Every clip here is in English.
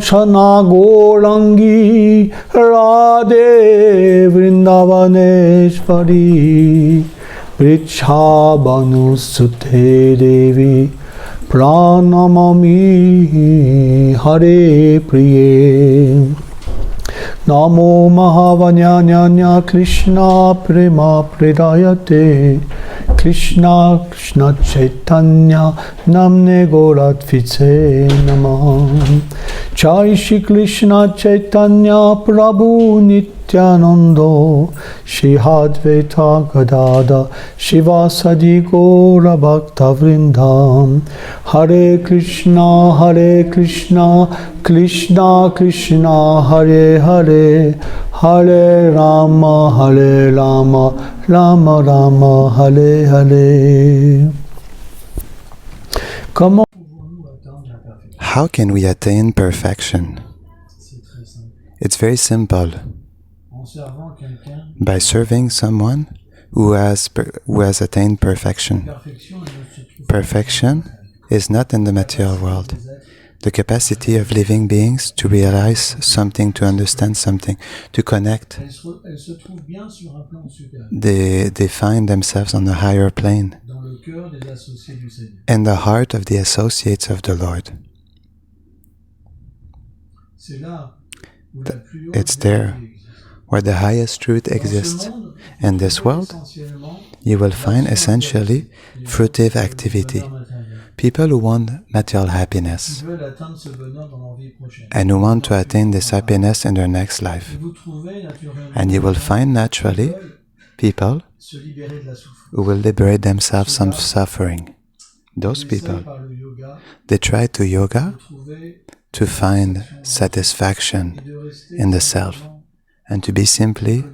Kanchana Gorangi Radhe Vrindavaneshwari Vrichabhanu Sute Devi Pranamami Hare Priye Namo Mahavanyanya Krishna Prema Pridayate Krishna Krishna Chaitanya Namne Goratvice Namah Jai Shri Krishna Chaitanya Prabhu Nityanando Shri Advaita Gadada Shivasadi Gaura Bhakta Vrindam Hare Krishna Krishna Krishna Hare Hare Hare Rama Rama Rama Hare Hare. How can we attain perfection? It's very simple. By serving someone who has attained perfection. Perfection is not in the material world. The capacity of living beings to realize something, to understand something, to connect. They find themselves on a higher plane, in the heart of the associates of the Lord. It's there where the highest truth exists. In this world, you will find essentially fruitive activity. People who want material happiness and who want to attain this happiness in their next life. And you will find naturally people who will liberate themselves from suffering. Those people, they try to yoga to find satisfaction in the self and to be simply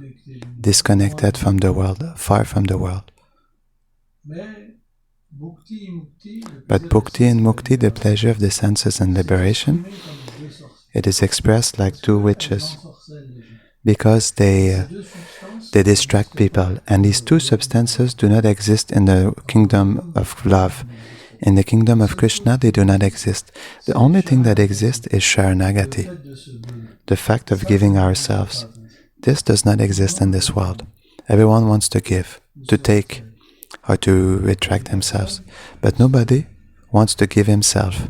disconnected from the world, far from the world. But bhukti and mukti, the pleasure of the senses and liberation, it is expressed like two witches because they distract people. And these two substances do not exist in the kingdom of love. In the kingdom of Krishna, they do not exist. The only thing that exists is sharanagati, the fact of giving ourselves. This does not exist in this world. Everyone wants to give, to take, or to retract themselves. But nobody wants to give himself.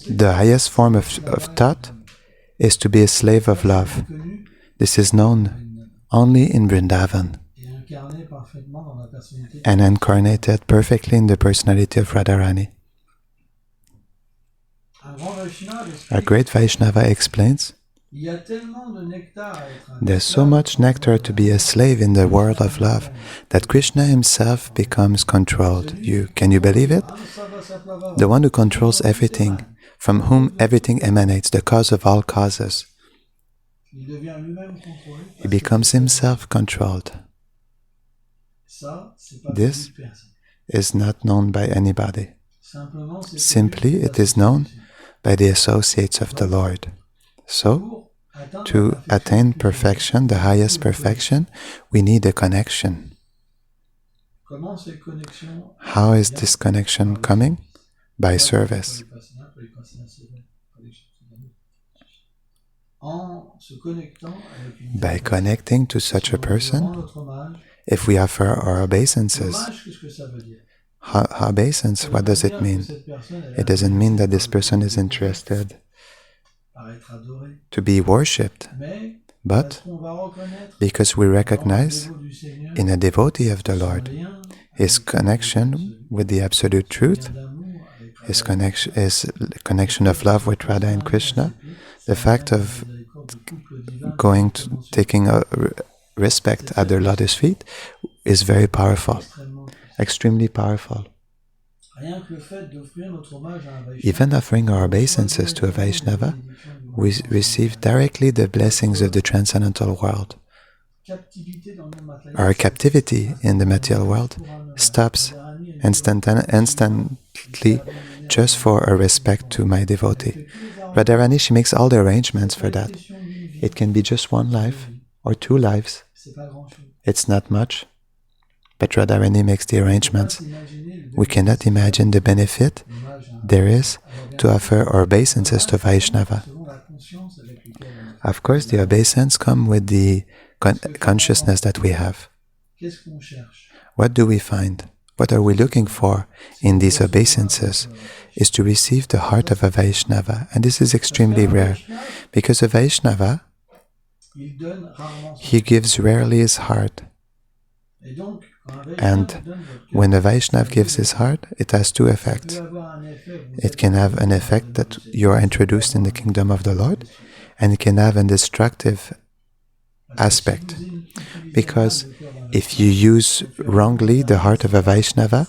The highest form of thought is to be a slave of love. This is known only in Vrindavan and incarnated perfectly in the personality of Radharani. A great Vaishnava explains, there's so much nectar to be a slave in the world of love that Krishna himself becomes controlled. Can you believe it? The one who controls everything, from whom everything emanates, the cause of all causes. He becomes himself controlled. This is not known by anybody. Simply, it is known by the associates of the Lord. So, to attain perfection, the highest perfection, we need a connection. How is this connection coming? By service. By connecting to such a person, if we offer our obeisances. Obeisance, what does it mean? It doesn't mean that this person is interested to be worshipped, but because we recognize in a devotee of the Lord his connection with the Absolute Truth, his connection of love with Radha and Krishna, the fact of taking a respect at their lotus feet is very powerful, extremely powerful. Even offering our obeisances to a Vaishnava, we receive directly the blessings of the transcendental world. Our captivity in the material world stops instantly just for a respect to my devotee. Radharani, she makes all the arrangements for that. It can be just one life or two lives. It's not much, but Radharani makes the arrangements. We cannot imagine the benefit there is to offer obeisances to Vaishnava. Of course, the obeisance come with the consciousness that we have. What do we find? What are we looking for in these obeisances? Is to receive the heart of a Vaishnava. And this is extremely rare, because a Vaishnava, he gives rarely his heart. And when a Vaishnava gives his heart, it has two effects. It can have an effect that you are introduced in the kingdom of the Lord, and it can have a destructive aspect. Because if you use wrongly the heart of a Vaishnava,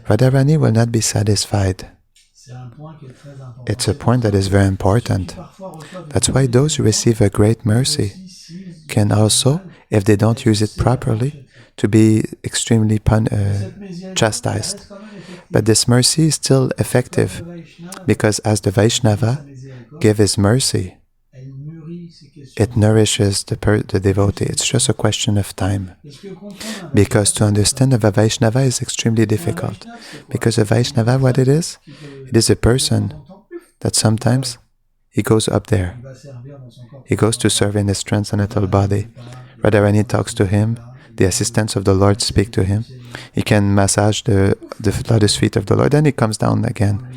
Radharani will not be satisfied. It's a point that is very important. That's why those who receive a great mercy can also, if they don't use it properly, to be extremely chastised. But this mercy is still effective, because as the Vaishnava gives his mercy, it nourishes the devotee. It's just a question of time. Because to understand a Vaishnava is extremely difficult. Because a Vaishnava, what it is a person that sometimes he goes up there. He goes to serve in his transcendental body. Radharani talks to him. The assistants of the Lord speak to him. He can massage the lotus feet of the Lord. Then he comes down again.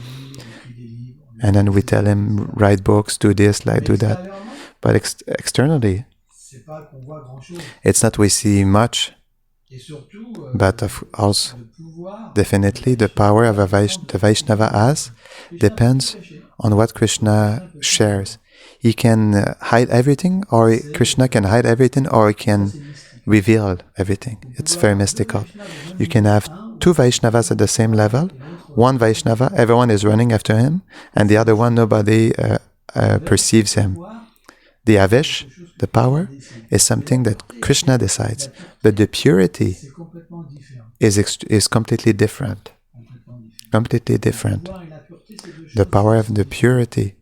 And then we tell him, write books, do this, do that. But externally, it's not we see much, but also definitely the power of the Vaishnava has depends on what Krishna shares. He can hide everything, or Krishna can hide everything, or he can reveal everything. It's very mystical. You can have two Vaishnavas at the same level. One Vaishnava, everyone is running after him, and the other one, nobody perceives him. The avish, the power, is something that Krishna decides, but the purity is completely different. Completely different. The power of the purity,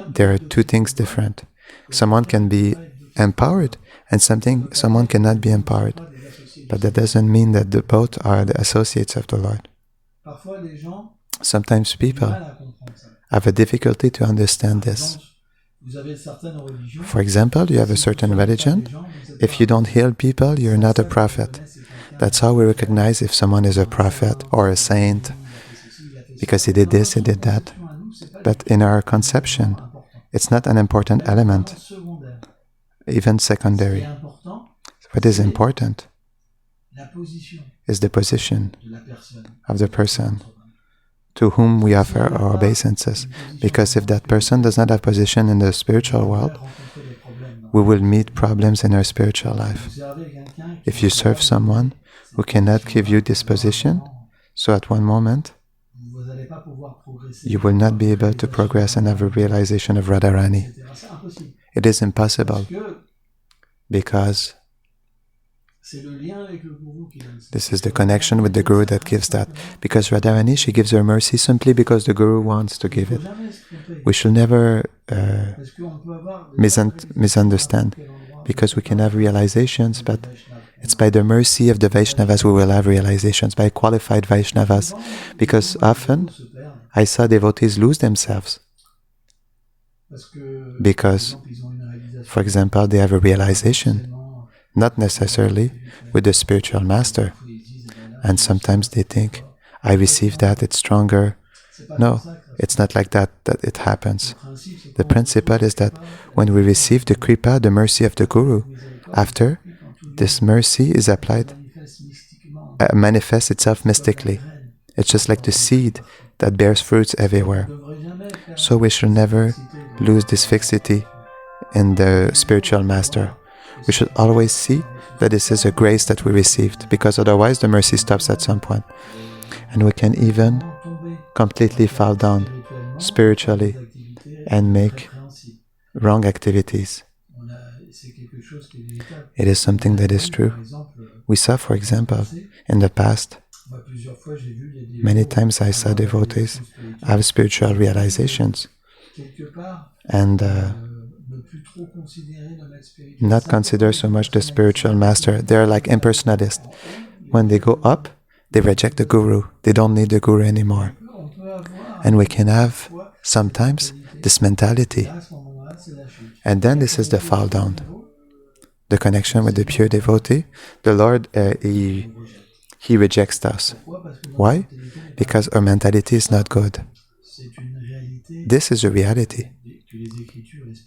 there are two things different. Someone can be empowered, and someone cannot be empowered. But that doesn't mean that both are the associates of the Lord. Sometimes people have a difficulty to understand this. For example, you have a certain religion. If you don't heal people, you're not a prophet. That's how we recognize if someone is a prophet or a saint, because he did this, he did that. But in our conception, it's not an important element, even secondary. What is important is the position of the person to whom we offer our obeisances. Because if that person does not have position in the spiritual world, we will meet problems in our spiritual life. If you serve someone who cannot give you this position, so at one moment, you will not be able to progress and have a realization of Radharani. It is impossible, because this is the connection with the Guru that gives that. Because Radharani, she gives her mercy simply because the Guru wants to give it. We should never misunderstand, because we can have realizations, but it's by the mercy of the Vaishnavas we will have realizations, by qualified Vaishnavas. Because often I saw devotees lose themselves. Because, for example, they have a realization, not necessarily with the spiritual master. And sometimes they think, I received that, it's stronger. No, it's not like that it happens. The principle is that when we receive the kripa, the mercy of the Guru, after, this mercy is applied, manifests itself mystically. It's just like the seed that bears fruits everywhere. So we should never lose this fixity in the spiritual master. We should always see that this is a grace that we received, because otherwise the mercy stops at some point. And we can even completely fall down spiritually and make wrong activities. It is something that is true. We saw, for example, in the past, many times I saw devotees have spiritual realizations and not consider so much the spiritual master. They're like impersonalists. When they go up, they reject the Guru. They don't need the Guru anymore. And we can have sometimes this mentality. And then this is the fall down. The connection with the pure devotee. The Lord, He rejects us. Why? Because our mentality is not good. This is a reality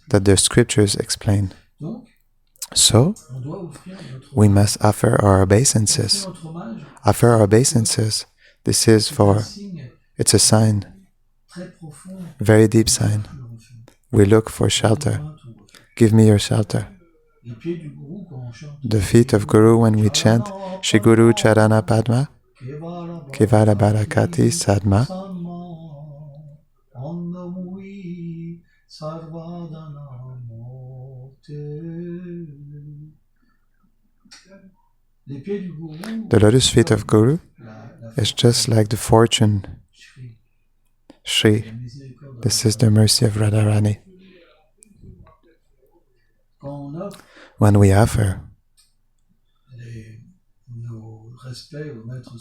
that the scriptures explain. So, we must offer our obeisances. Offer our obeisances. This is it's a sign, very deep sign. We look for shelter. Give me your shelter. The feet of Guru when we chant Shri Guru Charana Padma, Kevara Barakati Sadma. The lotus feet of Guru is just like the fortune Shri. This is the mercy of Radharani. When we offer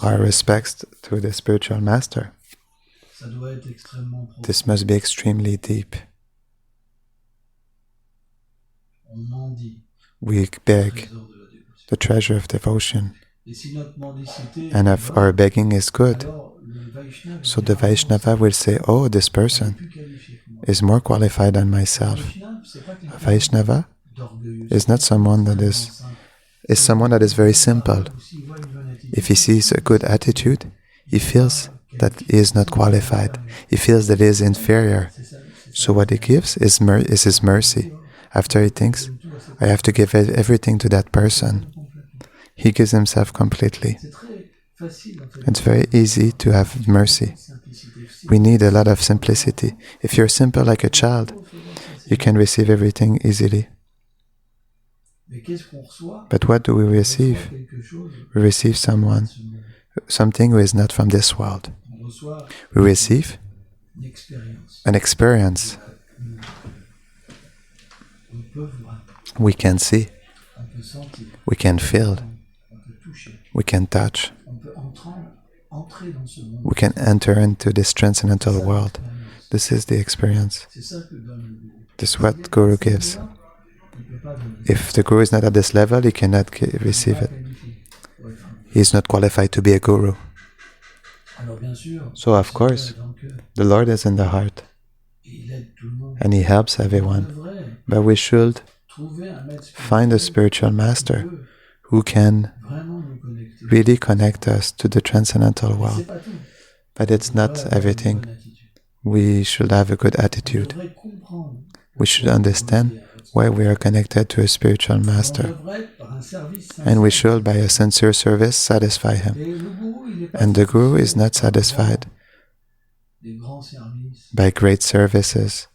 our respects to the spiritual master, this must be extremely deep. We beg the treasure of devotion, and if our begging is good, so the Vaishnava will say, oh, this person is more qualified than myself. A Vaishnava is not someone that is someone that is very simple. If he sees a good attitude, he feels that he is not qualified. He feels that he is inferior. So what he gives is his mercy. After he thinks, I have to give everything to that person, he gives himself completely. It's very easy to have mercy. We need a lot of simplicity. If you're simple like a child, you can receive everything easily. But what do we receive? We receive something who is not from this world. We receive an experience. We can see, we can feel, we can touch, we can enter into this transcendental world. This is the experience. This is what Guru gives. If the Guru is not at this level, he cannot receive it. He is not qualified to be a Guru. So of course, the Lord is in the heart, and He helps everyone. But we should find a spiritual master who can really connect us to the transcendental world. But it's not everything. We should have a good attitude. We should understand why we are connected to a spiritual master. And we should, by a sincere service, satisfy him. And the Guru is not satisfied by great services.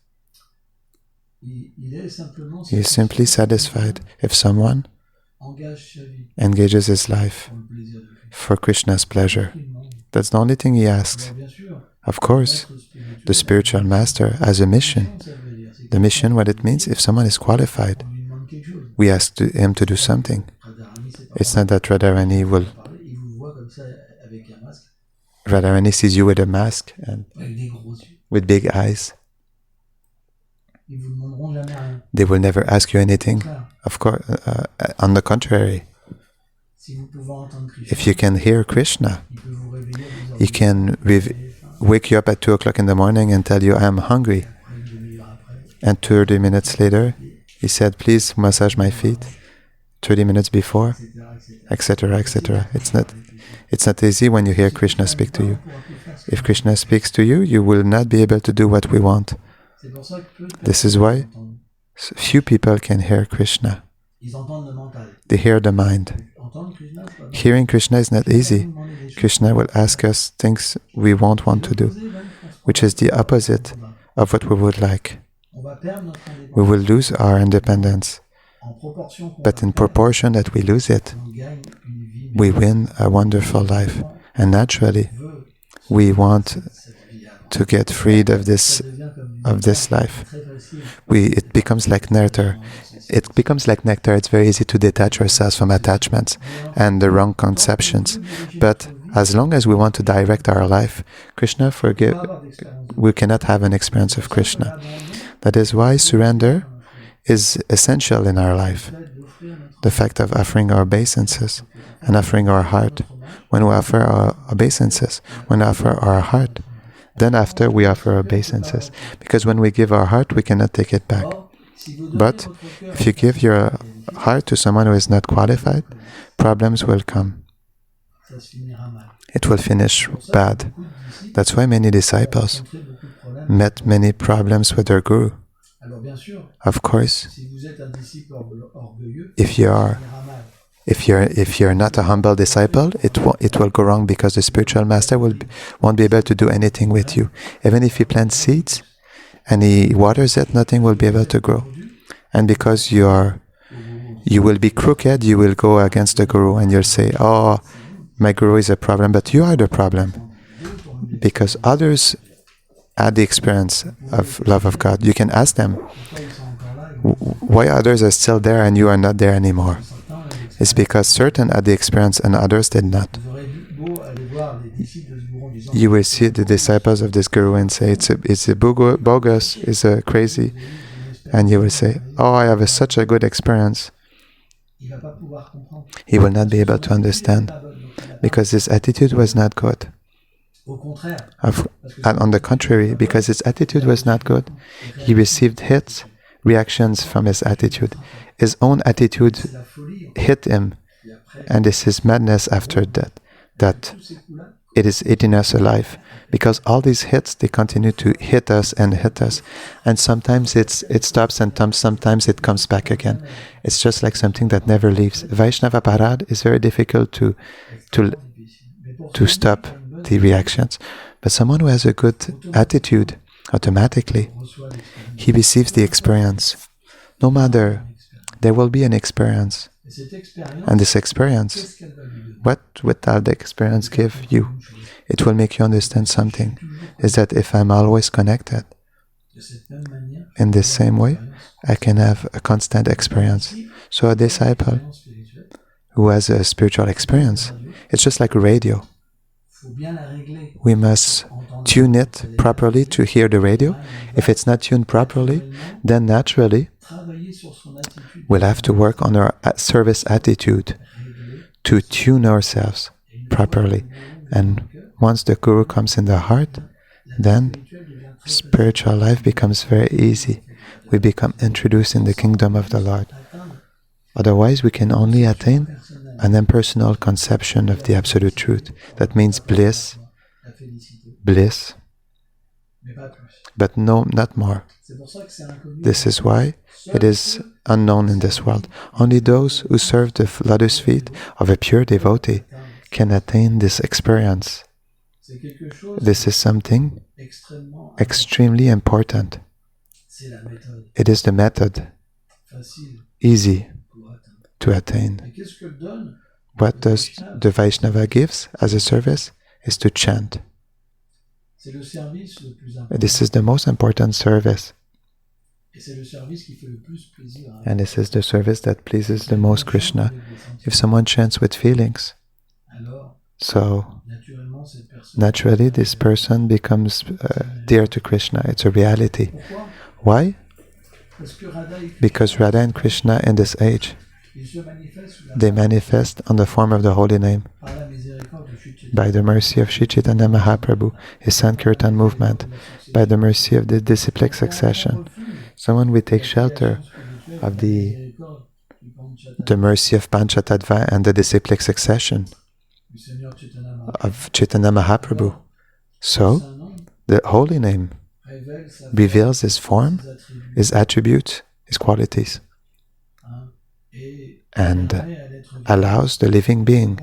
He is simply satisfied if someone engages his life for Krishna's pleasure. That's the only thing he asks. Of course, the spiritual master has a mission. The mission, what it means, if someone is qualified, we ask him to do something. It's not that Radharani sees you with a mask and with big eyes. They will never ask you anything. Of course, on the contrary, if you can hear Krishna, he can wake you up at 2 o'clock in the morning and tell you, I am hungry. And 30 minutes later, he said, please massage my feet. 30 minutes before, etc., etc. It's not easy when you hear Krishna speak to you. If Krishna speaks to you, you will not be able to do what we want. This is why few people can hear Krishna. They hear the mind. Hearing Krishna is not easy. Krishna will ask us things we won't want to do, which is the opposite of what we would like. We will lose our independence, but in proportion that we lose it, we win a wonderful life. And naturally, we want to get freed of this life. It becomes like nectar. It becomes like nectar. It's very easy to detach ourselves from attachments and the wrong conceptions. But As long as we want to direct our life, Krishna forgive, we cannot have an experience of Krishna. That is why surrender is essential in our life. The fact of offering our obeisances and offering our heart. When we offer our obeisances, when we offer our heart, then after we offer obeisances. Because when we give our heart, we cannot take it back. But if you give your heart to someone who is not qualified, problems will come. It will finish bad. That's why many disciples met many problems with their guru. Of course, if you're not a humble disciple, it will go wrong because the spiritual master won't be able to do anything with you. Even if he plants seeds and he waters it, nothing will be able to grow. And because you will be crooked, you will go against the guru and you'll say, "Oh, my guru is a problem," but you are the problem. Because others had the experience of love of God. You can ask them, why others are still there and you are not there anymore? It's because certain had the experience and others did not. You will see the disciples of this guru and say, it's a bogus, it's a crazy. And you will say, "Oh, I have such a good experience." He will not be able to understand because his attitude was not good. On the contrary, because his attitude was not good, he received hits, reactions from his attitude. His own attitude hit him, and this is madness after that it is eating us alive. Because all these hits, they continue to hit us, and sometimes it stops and sometimes it comes back again. It's just like something that never leaves. Vaishnava Parad is very difficult to stop the reactions. But someone who has a good attitude, automatically, he receives the experience. No matter, there will be an experience. And this experience, what will the experience give you? It will make you understand something. Is that if I'm always connected, in this same way, I can have a constant experience. So a disciple who has a spiritual experience, it's just like a radio. We must tune it properly to hear the radio. If it's not tuned properly, then naturally we'll have to work on our service attitude to tune ourselves properly. And once the guru comes in the heart, then spiritual life becomes very easy. We become introduced in the kingdom of the Lord. Otherwise, we can only attain an impersonal conception of the absolute truth. That means bliss, but no, not more. This is why it is unknown in this world. Only those who serve the lotus feet of a pure devotee can attain this experience. This is something extremely important. It is the method, easy to attain. What does the Vaishnava gives as a service is to chant. This is the most important service. And this is the service that pleases the most Krishna. If someone chants with feelings, so naturally this person becomes dear to Krishna. It's a reality. Why? Because Radha and Krishna in this age, they manifest on the form of the holy name. By the mercy of Sri Chaitanya Mahaprabhu, his Sankirtan movement, by the mercy of the disciplic succession. So when we take shelter of the mercy of Panchatattva and the disciplic succession of Chaitanya Mahaprabhu, so the holy name reveals his form, his attributes, his qualities, and allows the living being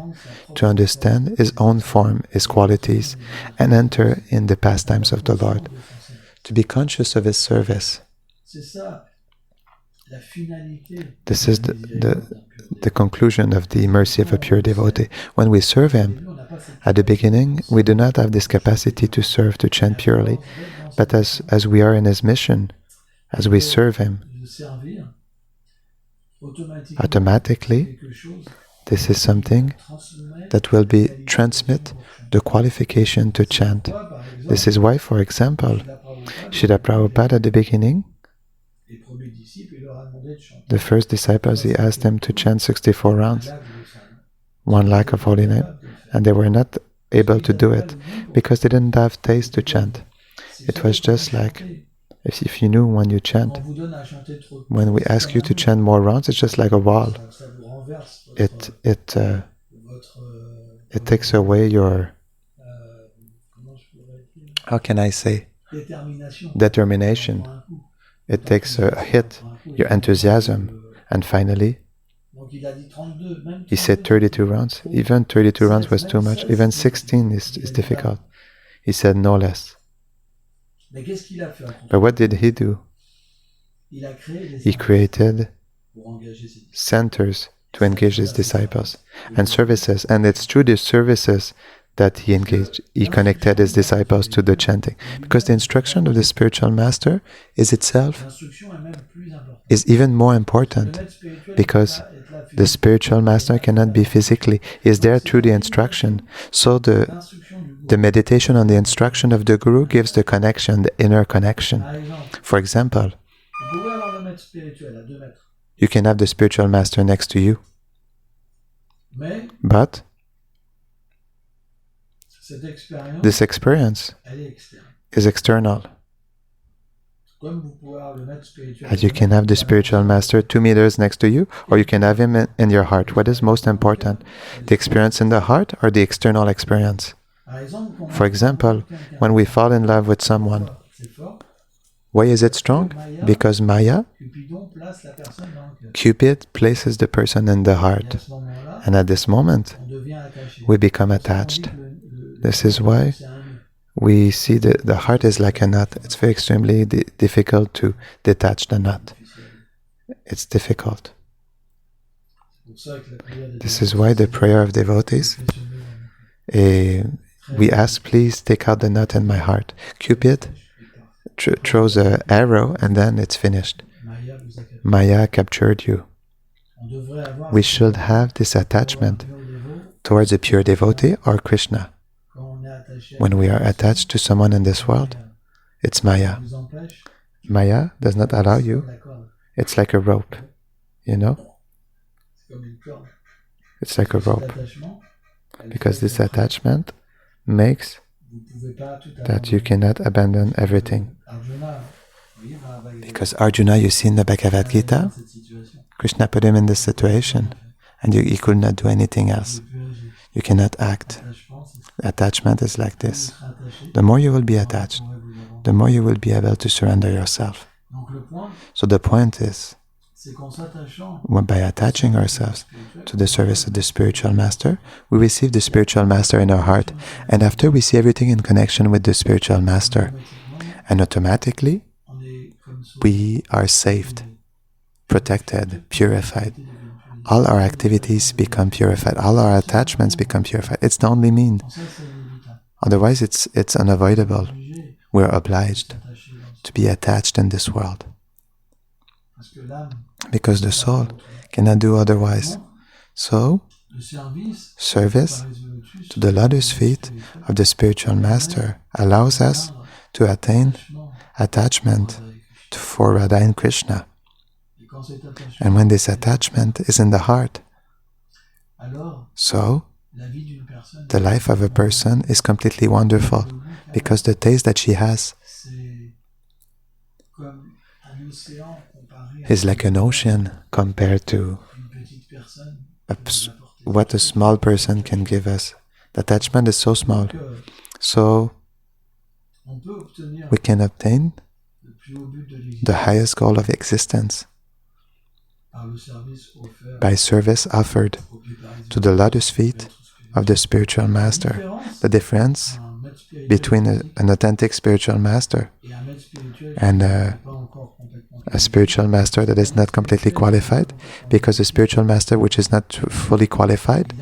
to understand his own form, his qualities, and enter in the pastimes of the Lord, to be conscious of his service. This is the conclusion of the mercy of a pure devotee. When we serve him, at the beginning, we do not have this capacity to serve, to chant purely, but as we are in his mission, as we serve him, automatically This is something that will be transmit the qualification to chant. This is why, for example, Srila Prabhupada at the beginning, the first disciples, he asked them to chant 64 rounds, 1 lakh of holy name, and they were not able to do it because they didn't have taste to chant. It was just like, if you knew when you chant, when we ask you to chant more rounds, it's just like a wall. It takes away your, how can I say, determination. It takes a hit, your enthusiasm, and finally, he said 32 rounds. Even 32 rounds was too much. Even 16 is difficult. He said no less. But what did he do? He created centers to engage his disciples and services. And it's through these services that he engaged, he connected his disciples to the chanting. Because the instruction of the spiritual master is even more important, because the spiritual master cannot be physically. He is there through the instruction. So the meditation on the instruction of the Guru gives the connection, the inner connection. For example, you can have the spiritual master next to you, but this experience is external. As you can have the spiritual master 2 meters next to you, or you can have him in your heart. What is most important? The experience in the heart or the external experience? For example, when we fall in love with someone, why is it strong? Because Maya, Cupid places the person in the heart. And at this moment, we become attached. This is why we see the heart is like a nut. It's very extremely difficult to detach the nut. It's difficult. This is why the prayer of devotees, we ask, please take out the nut in my heart. Cupid throws an arrow and then it's finished. Maya captured you. We should have this attachment towards a pure devotee or Krishna. When we are attached to someone in this world, it's Maya. Maya does not allow you. It's like a rope, you know? It's like a rope. Because this attachment makes that you cannot abandon everything. Because Arjuna, you see in the Bhagavad Gita, Krishna put him in this situation and he could not do anything else. You cannot act. Attachment is like this. The more you will be attached, the more you will be able to surrender yourself. So the point is, by attaching ourselves to the service of the spiritual master, we receive the spiritual master in our heart. And after we see everything in connection with the spiritual master, and automatically we are saved, protected, purified. All our activities become purified. All our attachments become purified. It's the only mean. Otherwise, it's unavoidable. We're obliged to be attached in this world. Because the soul cannot do otherwise. So, service to the lotus feet of the spiritual master allows us to attain attachment for Radha and Krishna. And when this attachment is in the heart, so the life of a person is completely wonderful, because the taste that she has is like an ocean compared to what a small person can give us. The attachment is so small. So we can obtain the highest goal of existence by service offered to the lotus feet of the spiritual master. The difference between an authentic spiritual master and a spiritual master that is not completely qualified, because a spiritual master which is not fully qualified,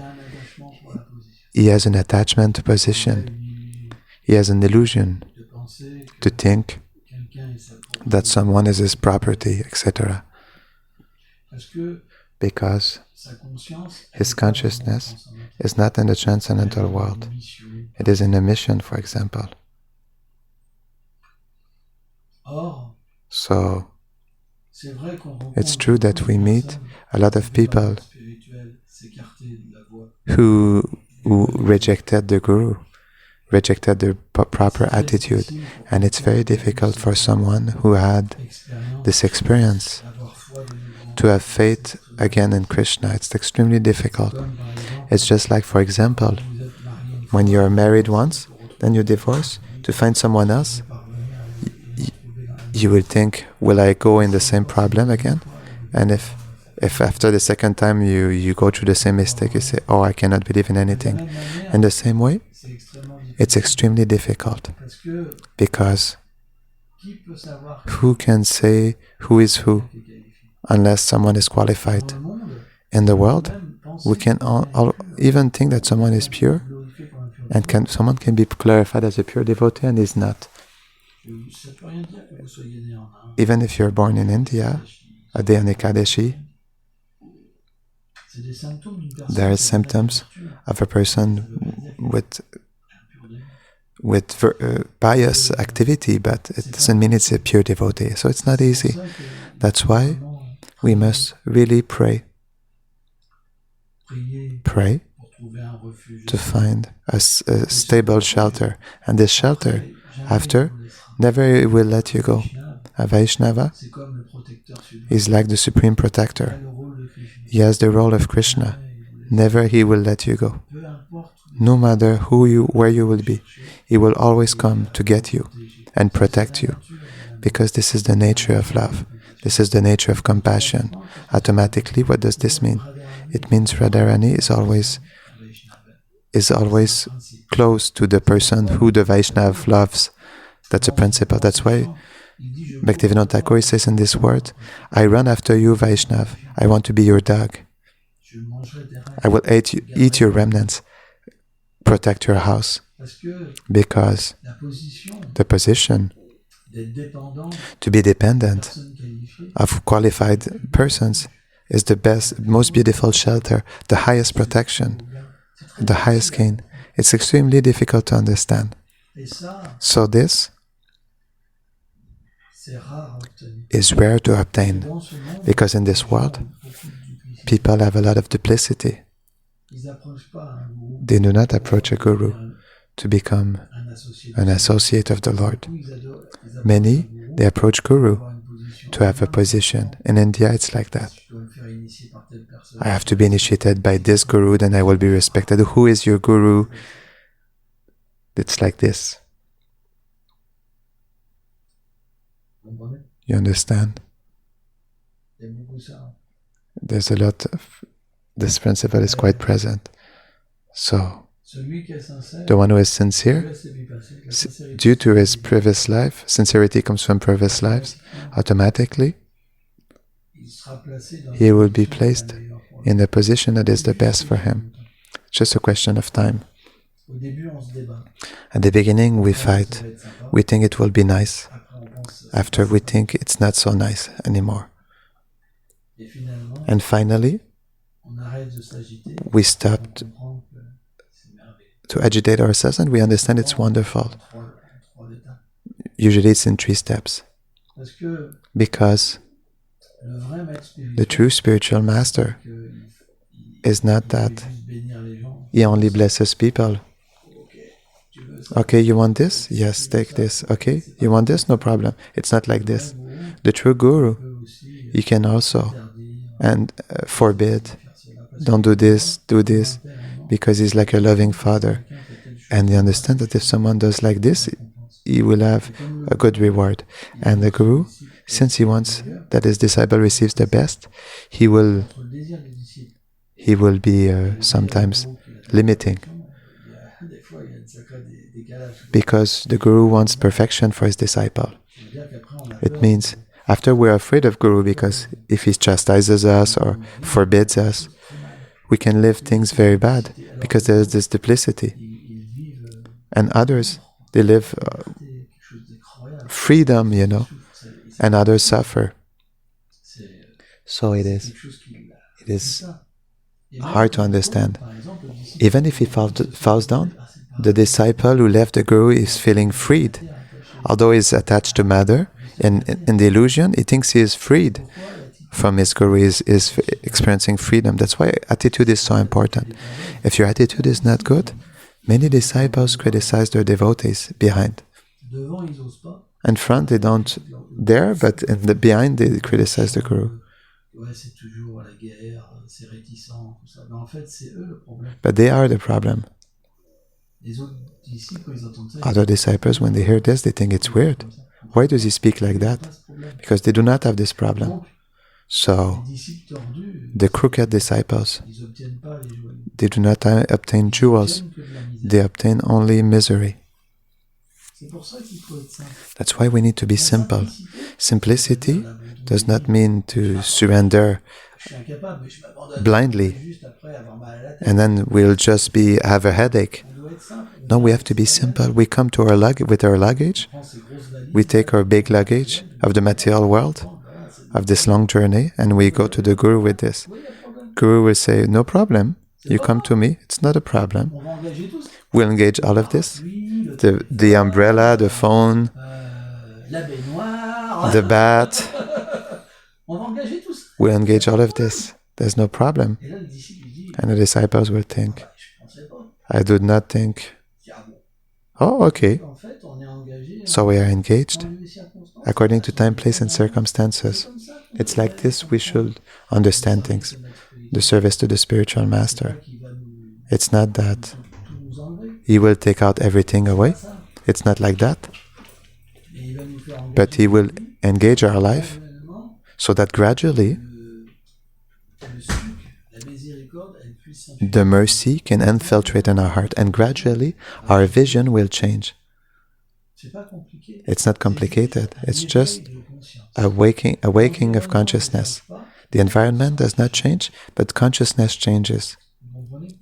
he has an attachment to position. He has an illusion to think that someone is his property, etc. because his consciousness is not in the transcendental world. It is in a mission, for example. So, it's true that we meet a lot of people who rejected the Guru, rejected the proper attitude, and it's very difficult for someone who had this experience to have faith again in Krishna. It's extremely difficult. It's just like, for example, when you're married once, then you divorce, to find someone else, you will think, will I go in the same problem again? And if after the second time you go through the same mistake, you say, oh, I cannot believe in anything. In the same way, it's extremely difficult, because who can say who is who unless someone is qualified? In the world, we can all even think that someone is pure, and someone can be glorified as a pure devotee and is not. Even if you're born in India, a day on Ekadashi, there are symptoms of a person with pious activity, but it doesn't mean it's a pure devotee. So it's not easy. That's why we must really pray. Pray to find a stable shelter. And this shelter, after, never will let you go. A Vaishnava is like the supreme protector. He has the role of Krishna. Never he will let you go. No matter where you will be, he will always come to get you and protect you, because this is the nature of love. This is the nature of compassion. Automatically, what does this mean? It means Radharani is always close to the person who the Vaishnava loves. That's a principle. That's why Bhaktivinoda Thakur says in this word, I run after you, Vaishnav. I want to be your dog. I will eat your remnants, protect your house. Because the position to be dependent of qualified persons is the best, most beautiful shelter, the highest protection, the highest gain. It's extremely difficult to understand. So this is rare to obtain, because in this world, people have a lot of duplicity. They do not approach a guru to become an associate of the Lord. Many, they approach guru to have a position. In India, it's like that. I have to be initiated by this guru, then I will be respected. Who is your guru? It's like this. You understand? There's a lot of... This principle is quite present. So, the one who is sincere, due to his previous life, sincerity comes from previous lives, automatically, he will be placed in the position that is the best for him. It's just a question of time. At the beginning, we fight. We think it will be nice. After, we think it's not so nice anymore. And finally, we stopped to agitate ourselves, and we understand it's wonderful. Usually it's in 3 steps. Because the true spiritual master is not that he only blesses people. Okay, you want this? Yes, take this. Okay, you want this? No problem. It's not like this. The true guru, he can also forbid, don't do this, do this, because he's like a loving father. And he understands that if someone does like this, he will have a good reward. And the guru, since he wants that his disciple receives the best, he will be sometimes limiting. Because the guru wants perfection for his disciple. It means after we're afraid of guru, because if he chastises us or forbids us, we can live things very bad, because there is this duplicity. And others, they live freedom, and others suffer. So it is. It is hard to understand. Even if he falls down, the disciple who left the guru is feeling freed. Although he's attached to matter, in the illusion, he thinks he is freed from his guru, is experiencing freedom. That's why attitude is so important. If your attitude is not good, many disciples criticize their devotees behind. In front, they don't dare, but in the behind, they criticize the guru. But they are the problem. Other disciples, when they hear this, they think it's weird. Why does he speak like that? Because they do not have this problem. So, the crooked disciples, they do not obtain jewels, they obtain only misery. That's why we need to be simple. Simplicity does not mean to surrender blindly and then we'll just have a headache. No, we have to be simple. We come to with our luggage. We take our big luggage of the material world, of this long journey, and we go to the Guru with this. Guru will say, no problem. You come to me. It's not a problem. We'll engage all of this. The umbrella, the phone, the bat. We'll engage all of this. There's no problem. And the disciples will think, I do not think, oh, okay. So we are engaged according to time, place, and circumstances. It's like this we should understand things. The service to the spiritual master. It's not that he will take out everything away. It's not like that. But he will engage our life so that gradually the mercy can infiltrate in our heart and gradually our vision will change. It's not complicated. It's just a waking of consciousness. The environment does not change, but consciousness changes.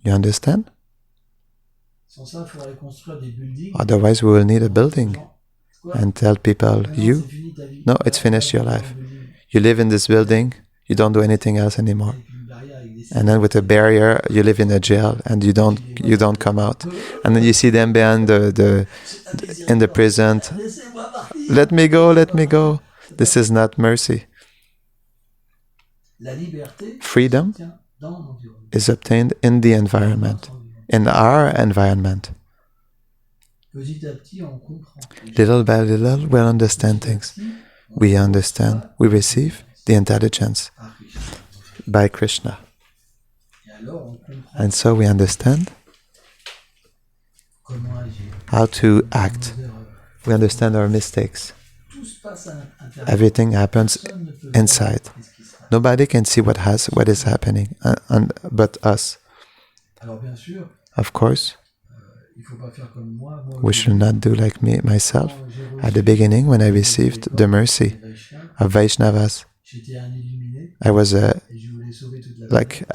You understand? Otherwise, we will need a building and tell people, no, it's finished your life. You live in this building, you don't do anything else anymore. And then with a barrier, you live in a jail and you don't come out. And then you see them behind in the prison. Let me go, let me go. This is not mercy. Freedom is obtained in the environment, in our environment. Little by little, we'll understand things. We understand, we receive the intelligence by Krishna. And so we understand how to act. We understand our mistakes. Everything happens inside. Nobody can see what is happening but us. Of course, we should not do like myself. At the beginning, when I received the mercy of Vaishnavas, I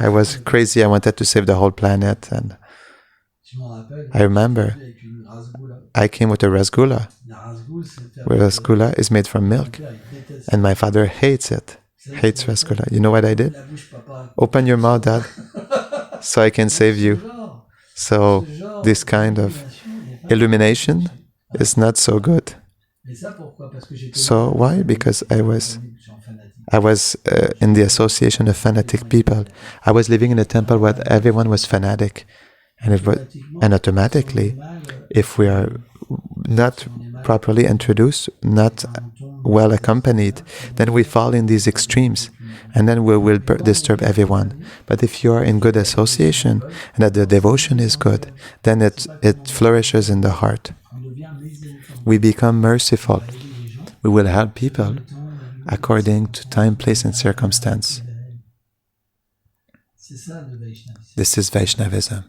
was crazy. I wanted to save the whole planet, and I remember I came with a rasgulla. Rasgulla is made from milk, and my father hates rasgulla. You know what I did? Open your mouth, Dad, so I can save you. So this kind of illumination is not so good. So why? Because I was in the association of fanatic people. I was living in a temple where everyone was fanatic, and automatically, if we are not properly introduced, not well accompanied, then we fall in these extremes, and then we will disturb everyone. But if you are in good association and that the devotion is good, then it flourishes in the heart. We become merciful. We will help people according to time, place, and circumstance. This is Vaishnavism.